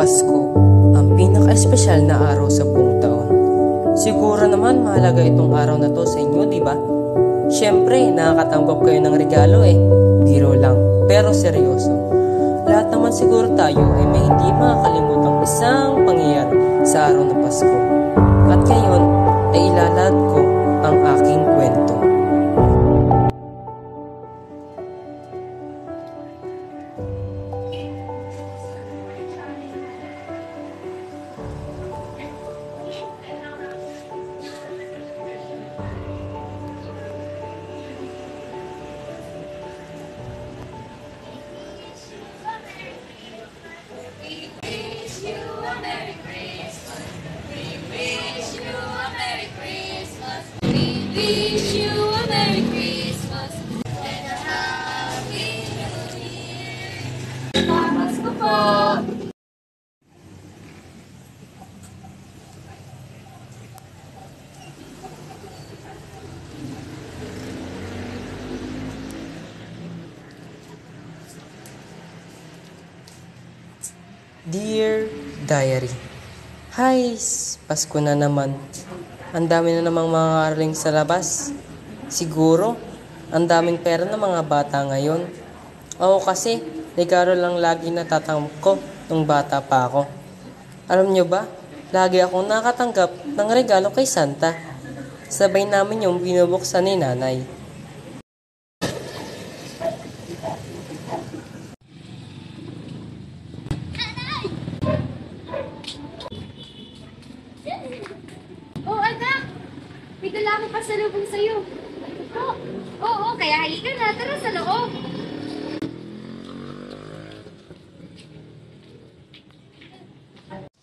Pasko, ang pinaka-espesyal na araw sa buong taon. Siguro naman mahalaga itong araw na to sa inyo, di ba? Siyempre, nakakatanggap kayo ng regalo eh. Biro lang, pero seryoso. Lahat naman siguro tayo ay may hindi makakalimutang isang pangyayari sa araw ng Pasko. At ngayon ay ilalahad ko ang aking kwento. Wish you a Merry Christmas and a Happy New Year. Pasko po! Dear Diary, Hi! Pasko na naman. Ang dami na namang mga araling sa labas. Siguro, ang daming pera ng mga bata ngayon. Ako kasi, regalo lang lagi natatanggap ko nung bata pa ako. Alam nyo ba, lagi akong nakatanggap ng regalo kay Santa. Sabay namin yung binubuksan ni nanay. Oh, anak! May dala akong pasalubong sa'yo. Oh, oo, kaya halika na. Tara sa loob.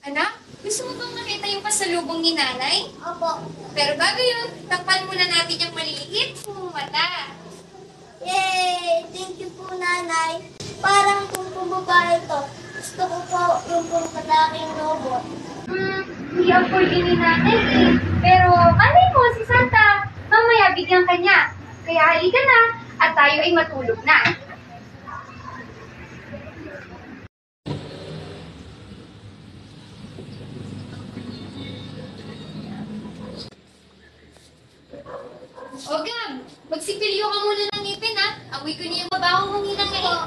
Anak, gusto mo bang makita yung pasalubong ni nanay? Opo. Pero bago yun, takpan muna natin yung maliliit mong mata. Yay! Thank you po, nanay. Parang kung babae to, gusto ko po yung pumataking robot. Hindi afford din ni nanay eh. Pero malay mo si Santa, mamaya bigyan ka niya. Kaya halika na at tayo ay matulog na. O Gab, magsipilyo ka muna ng ngipin ha. Amoy ko niya yung mabaho mong hinangain.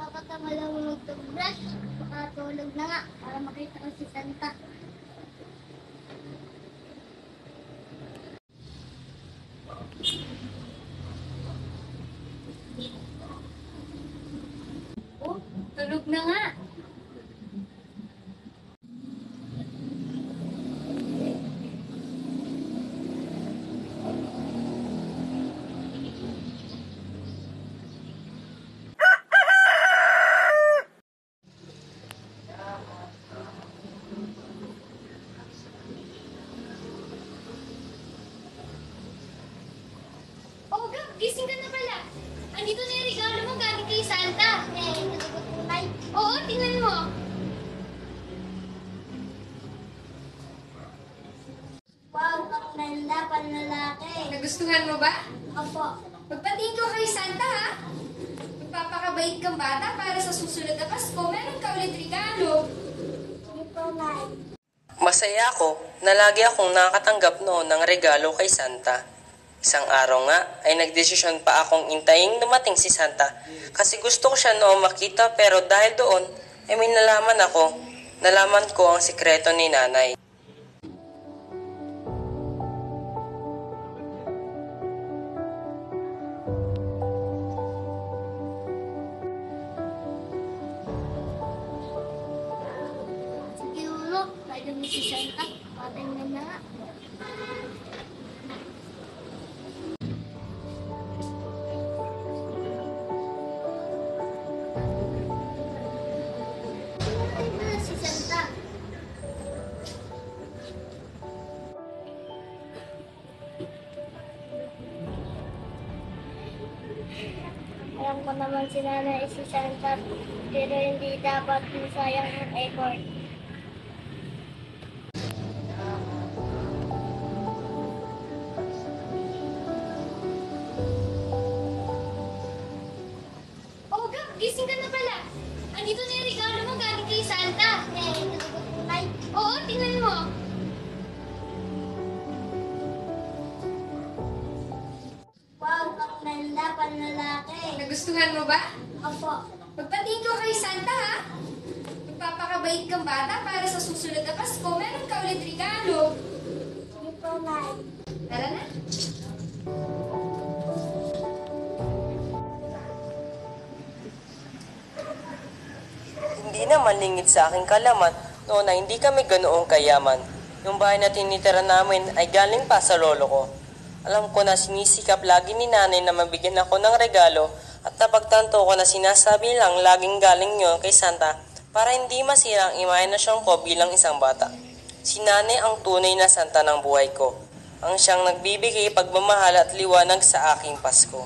Kapag mag-toothbrush, makatulog na nga para makita ko si Santa. Oh, tulog na nga. Oh, Gab, gising ka na pala. Andito na yung regalo mo galing kay Santa. Yay! Nagpatunay. Oo, tingnan mo. Wow, ang ganda panlalaki. Nagustuhan mo ba? Opo. Magpatingin ko kay Santa, ha? Magpapakabait kang bata para sa susunod na Pasko, meron ka ulit regalo. Ito, Nay. Masaya ako na lagi akong nakatanggap noon ng regalo kay Santa. Isang araw nga ay nagdesisyon pa akong intayin dumating si Santa kasi gusto ko siya noong makita pero dahil doon ay may nalaman ko ang sikreto ni nanay. Siguro, pwede mo si Santa. Patingnan na nga. Tingnan na si Santa. Alam ko naman si Nanay si Santa, pero hindi dapat masayang ang effort. Nagustuhan mo ba? Opo. Magpatingin ko kay Santa, ha? Magpapakabait kang bata para sa susunod na Pasko. Meron ka ulit regalo. Hindi po, Nay. Tara na. Hindi na malingit sa aking kalaman noon na hindi kami ganoong kayaman. Yung bahay na tinitira namin ay galing pa sa lolo ko. Alam ko na sinisikap lagi ni nanay na mabigyan ako ng regalo at napagtanto ko na sinasabi lang laging galing yon kay Santa para hindi masira ang imahinasyon ko bilang isang bata. Si nanay ang tunay na Santa ng buhay ko, ang siyang nagbibigay pagmamahal at liwanag sa aking Pasko.